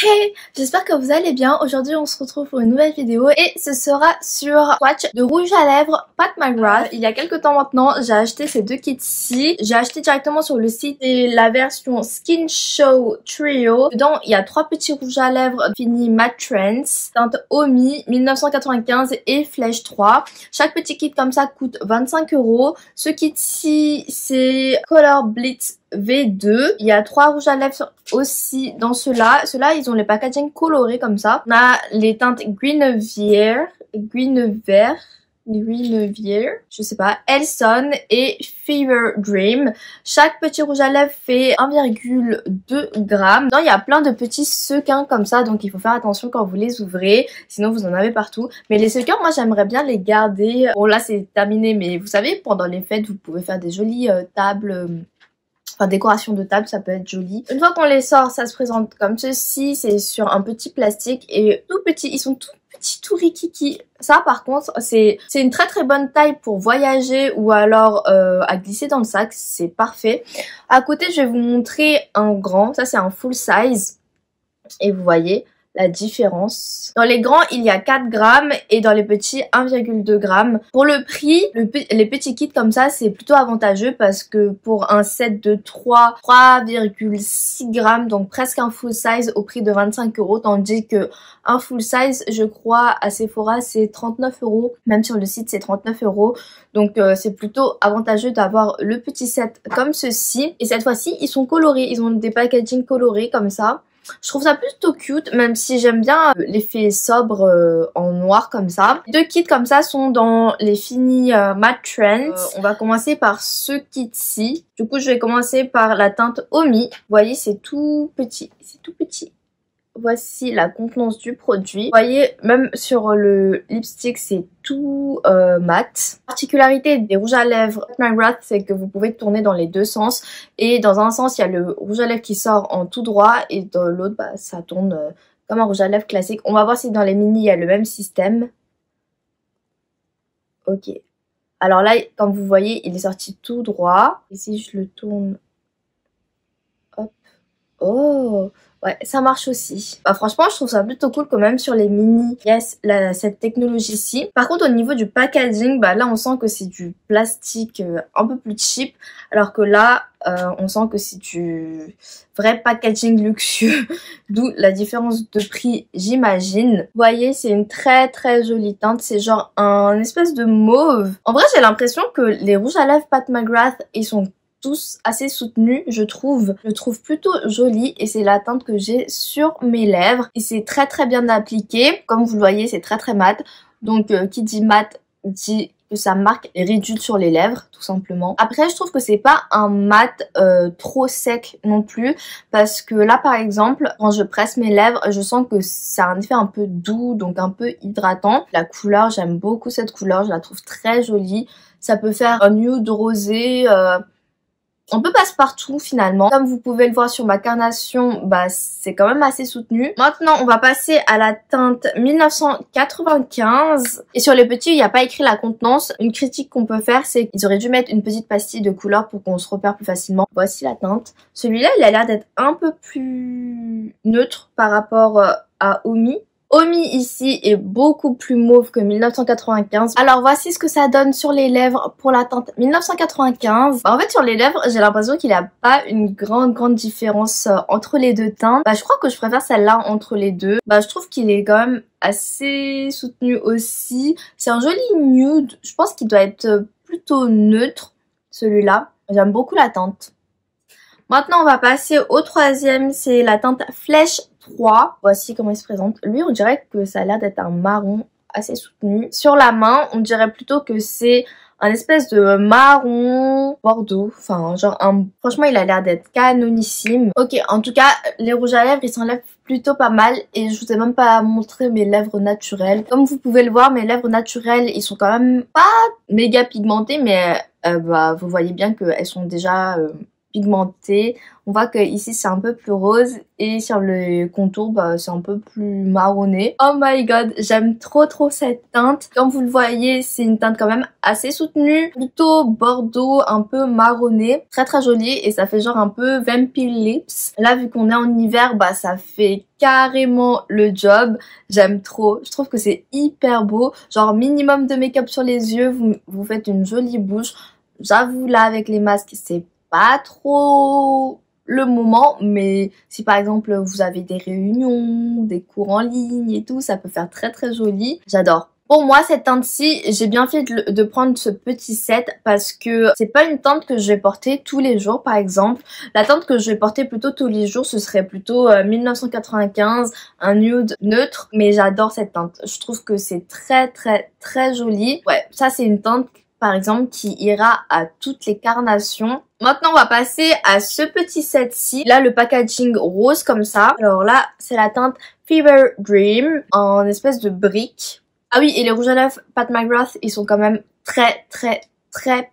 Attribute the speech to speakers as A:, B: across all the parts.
A: Hey, j'espère que vous allez bien. Aujourd'hui on se retrouve pour une nouvelle vidéo et ce sera sur swatch de rouge à lèvres Pat McGrath. Il y a quelques temps maintenant j'ai acheté ces deux kits-ci. J'ai acheté directement sur le site et la version Skin Show Trio. Dedans il y a trois petits rouges à lèvres finis Matte Trends, teinte Omi 1995 et Flèche 3. Chaque petit kit comme ça coûte 25 €. Ce kit-ci c'est Color Blitz V2. Il y a trois rouges à lèvres aussi dans ceux-là. Ceux-là, ils ont les packaging colorés comme ça. On a les teintes Guinevere, je sais pas, Elson et Fever Dream. Chaque petit rouge à lèvres fait 1,2 g. Il y a plein de petits sequins comme ça, donc il faut faire attention quand vous les ouvrez, sinon vous en avez partout. Mais les sequins, moi j'aimerais bien les garder. Bon là c'est terminé, mais vous savez, pendant les fêtes, vous pouvez faire des jolies tables... Enfin, décoration de table, ça peut être joli. Une fois qu'on les sort, ça se présente comme ceci. C'est sur un petit plastique et tout petit. Ils sont tout petits, tout rikiki. Ça, par contre, c'est une très très bonne taille pour voyager ou alors à glisser dans le sac. C'est parfait. À côté, je vais vous montrer un grand. Ça, c'est un full size. Et vous voyez la différence. Dans les grands, il y a 4 grammes et dans les petits, 1,2 g. Pour le prix, les petits kits comme ça, c'est plutôt avantageux parce que pour un set de 3,6 g, donc presque un full size au prix de 25 €, tandis que un full size, je crois, à Sephora, c'est 39 €. Même sur le site, c'est 39 €. Donc c'est plutôt avantageux d'avoir le petit set comme ceci. Et cette fois-ci, ils sont colorés. Ils ont des packaging colorés comme ça. Je trouve ça plutôt cute, même si j'aime bien l'effet sobre en noir comme ça. Les deux kits comme ça sont dans les finis Matte Trends. On va commencer par ce kit-ci. Du coup, je vais commencer par la teinte Omi. Vous voyez, c'est tout petit. C'est tout petit. Voici la contenance du produit. Vous voyez, même sur le lipstick, c'est tout mat. La particularité des rouges à lèvres Pat McGrath, c'est que vous pouvez tourner dans les deux sens. Et dans un sens, il y a le rouge à lèvres qui sort en tout droit. Et dans l'autre, bah, ça tourne comme un rouge à lèvres classique. On va voir si dans les mini, il y a le même système. Ok. Alors là, comme vous voyez, il est sorti tout droit. Et si je le tourne... Hop. Oh! Ouais, ça marche aussi. Bah, franchement, je trouve ça plutôt cool quand même sur les mini. Yes, cette technologie-ci. Par contre, au niveau du packaging, bah là, on sent que c'est du plastique un peu plus cheap. Alors que là, on sent que c'est du vrai packaging luxueux. D'où la différence de prix, j'imagine. Vous voyez, c'est une très très jolie teinte. C'est genre un espèce de mauve. En vrai, j'ai l'impression que les rouges à lèvres Pat McGrath, ils sont tous assez soutenus, je trouve plutôt joli et c'est la teinte que j'ai sur mes lèvres et c'est très très bien appliqué. Comme vous le voyez, c'est très très mat, donc qui dit mat dit que ça marque les ridules sur les lèvres tout simplement. Après, je trouve que c'est pas un mat trop sec non plus parce que là par exemple, quand je presse mes lèvres, je sens que ça a un effet un peu doux, donc un peu hydratant. La couleur, j'aime beaucoup cette couleur, je la trouve très jolie. Ça peut faire un nude rosé, un peu passe-partout finalement. Comme vous pouvez le voir sur ma carnation, bah c'est quand même assez soutenu. Maintenant, on va passer à la teinte 1995. Et sur les petits, il n'y a pas écrit la contenance. Une critique qu'on peut faire, c'est qu'ils auraient dû mettre une petite pastille de couleur pour qu'on se repère plus facilement. Voici la teinte. Celui-là, il a l'air d'être un peu plus neutre par rapport à Omi. Omi ici est beaucoup plus mauve que 1995. Alors voici ce que ça donne sur les lèvres pour la teinte 1995. Bah, en fait sur les lèvres j'ai l'impression qu'il n'y a pas une grande différence entre les deux teintes. Bah, je crois que je préfère celle-là entre les deux. Bah, je trouve qu'il est quand même assez soutenu aussi. C'est un joli nude. Je pense qu'il doit être plutôt neutre celui-là. J'aime beaucoup la teinte. Maintenant, on va passer au troisième, c'est la teinte Flèche 3. Voici comment il se présente. Lui, on dirait que ça a l'air d'être un marron assez soutenu. Sur la main, on dirait plutôt que c'est un espèce de marron bordeaux. Enfin, genre franchement, il a l'air d'être canonissime. Ok, en tout cas, les rouges à lèvres, ils s'enlèvent plutôt pas mal. Et je vous ai même pas montré mes lèvres naturelles. Comme vous pouvez le voir, mes lèvres naturelles, ils sont quand même pas méga pigmentées, mais bah, vous voyez bien qu'elles sont déjà... pigmenté. On voit que ici c'est un peu plus rose et sur le contour bah, c'est un peu plus marronné. Oh my god, j'aime trop cette teinte. Comme vous le voyez, c'est une teinte quand même assez soutenue, plutôt bordeaux, un peu marronné, très jolie et ça fait genre un peu vampire lips. Là vu qu'on est en hiver, bah ça fait carrément le job. J'aime trop, je trouve que c'est hyper beau, genre minimum de make-up sur les yeux, vous faites une jolie bouche. J'avoue là avec les masques c'est pas trop le moment, mais si par exemple vous avez des réunions, des cours en ligne et tout, ça peut faire très joli. J'adore. Pour moi, cette teinte-ci, j'ai bien fait de prendre ce petit set parce que c'est pas une teinte que je vais porter tous les jours, par exemple. La teinte que je vais porter plutôt tous les jours, ce serait plutôt 1995, un nude neutre, mais j'adore cette teinte. Je trouve que c'est très joli. Ouais, ça c'est une teinte par exemple qui ira à toutes les carnations. Maintenant on va passer à ce petit set-ci. Là le packaging rose comme ça. Alors là c'est la teinte Fever Dream en espèce de brique. Ah oui, et les rouges à lèvres Pat McGrath ils sont quand même très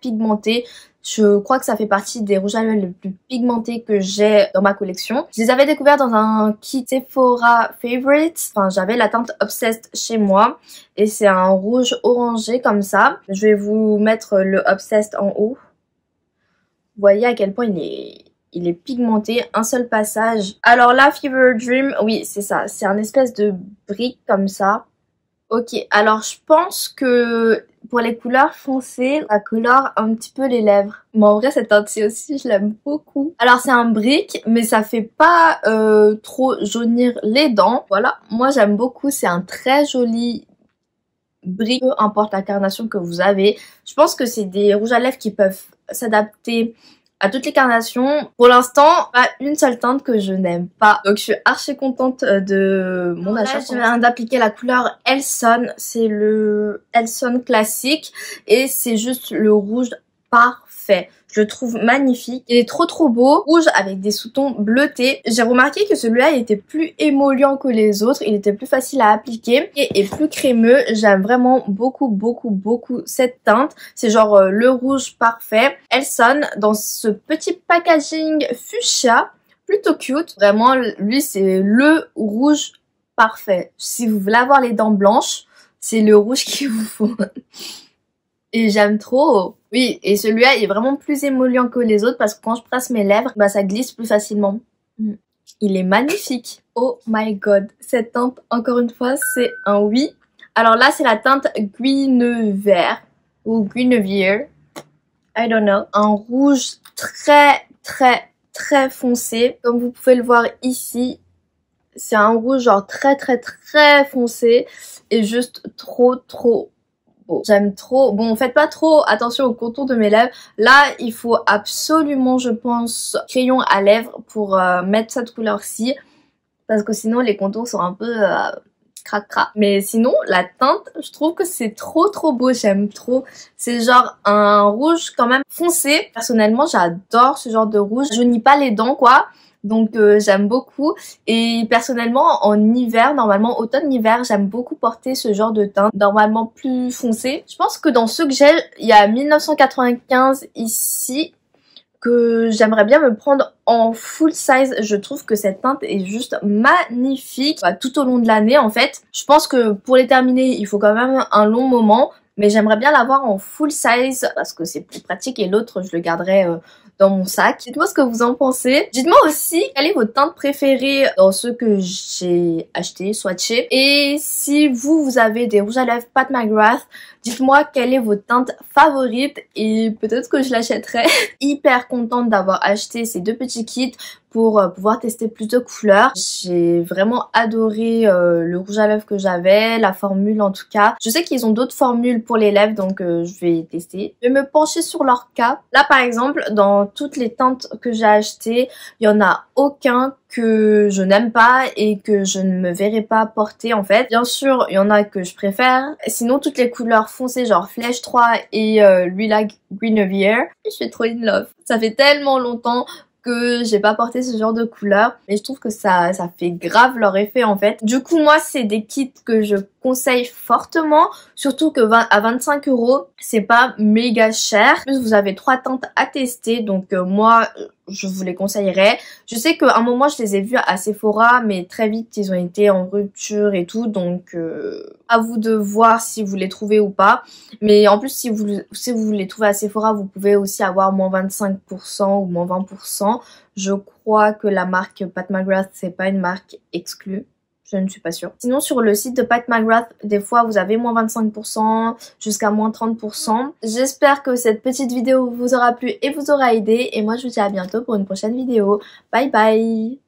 A: pigmentés. Je crois que ça fait partie des rouges à lèvres les plus pigmentés que j'ai dans ma collection. Je les avais découverts dans un kit Sephora Favorites. Enfin, j'avais la teinte Obsessed chez moi. Et c'est un rouge orangé comme ça. Je vais vous mettre le Obsessed en haut. Vous voyez à quel point il est pigmenté, un seul passage. Alors là, Fever Dream, oui, c'est ça. C'est un espèce de brique comme ça. Ok, alors je pense que pour les couleurs foncées, ça colore un petit peu les lèvres. Mais en vrai, cette teinte-ci aussi, je l'aime beaucoup. Alors c'est un brick, mais ça fait pas trop jaunir les dents. Voilà, moi j'aime beaucoup. C'est un très joli brick, peu importe la carnation que vous avez. Je pense que c'est des rouges à lèvres qui peuvent s'adapter à toutes les carnations. Pour l'instant, pas une seule teinte que je n'aime pas. Donc je suis archi contente de mon achat. Je viens d'appliquer la couleur Elson. C'est le Elson classique. Et c'est juste le rouge parfait. Je le trouve magnifique. Il est trop beau. Rouge avec des sous-tons bleutés. J'ai remarqué que celui-là il était plus émollient que les autres. Il était plus facile à appliquer et plus crémeux. J'aime vraiment beaucoup cette teinte. C'est genre le rouge parfait. Elson dans ce petit packaging fuchsia. Plutôt cute. Vraiment, lui c'est le rouge parfait. Si vous voulez avoir les dents blanches, c'est le rouge qu'il vous faut. Et j'aime trop. Oui, et celui-là il est vraiment plus émollient que les autres parce que quand je presse mes lèvres, bah ça glisse plus facilement. Il est magnifique. Oh my god. Cette teinte, encore une fois, c'est un oui. Alors là, c'est la teinte Guinevere ou Guinevere. I don't know. Un rouge très foncé. Comme vous pouvez le voir ici, c'est un rouge genre très foncé et juste trop beau. J'aime trop. Bon, faites pas trop attention au contour de mes lèvres. Là, il faut absolument, je pense, crayon à lèvres pour mettre cette couleur-ci. Parce que sinon, les contours sont un peu crac. Mais sinon, la teinte, je trouve que c'est trop beau. J'aime trop. C'est genre un rouge quand même foncé. Personnellement, j'adore ce genre de rouge. Je nie pas les dents, quoi. Donc j'aime beaucoup et personnellement en hiver, normalement automne-hiver, j'aime beaucoup porter ce genre de teinte, normalement plus foncé. Je pense que dans ceux que j'ai, il y a 1995 ici que j'aimerais bien me prendre en full size. Je trouve que cette teinte est juste magnifique tout au long de l'année en fait. Je pense que pour les terminer, il faut quand même un long moment. Mais j'aimerais bien l'avoir en full size parce que c'est plus pratique et l'autre je le garderai dans mon sac. Dites-moi ce que vous en pensez. Dites-moi aussi quelle est votre teinte préférée dans ceux que j'ai acheté, swatché. Et si vous avez des rouges à lèvres Pat McGrath, dites-moi quelle est votre teinte favorite et peut-être que je l'achèterai. Hyper contente d'avoir acheté ces deux petits kits pour pouvoir tester plus de couleurs. J'ai vraiment adoré le rouge à lèvres que j'avais, la formule en tout cas. Je sais qu'ils ont d'autres formules pour les lèvres donc je vais tester. Je vais me pencher sur leur cas. Là par exemple, dans toutes les teintes que j'ai achetées, il y en a aucun que je n'aime pas et que je ne me verrai pas porter en fait. Bien sûr, il y en a que je préfère. Sinon, toutes les couleurs foncées genre Flèche 3 et Lila Guinevere, je suis trop in love. Ça fait tellement longtemps que j'ai pas porté ce genre de couleur mais je trouve que ça fait grave leur effet en fait. Du coup moi c'est des kits que je conseille fortement, surtout que à 25 €, c'est pas méga cher. En plus vous avez 3 teintes à tester donc moi je vous les conseillerais. Je sais qu'à un moment je les ai vus à Sephora, mais très vite ils ont été en rupture et tout, donc à vous de voir si vous les trouvez ou pas. Mais en plus si vous les trouvez à Sephora, vous pouvez aussi avoir moins 25% ou moins 20%. Je crois que la marque Pat McGrath c'est pas une marque exclue. Je ne suis pas sûre. Sinon, sur le site de Pat McGrath, des fois, vous avez moins 25% jusqu'à moins 30%. J'espère que cette petite vidéo vous aura plu et vous aura aidé. Et moi, je vous dis à bientôt pour une prochaine vidéo. Bye bye!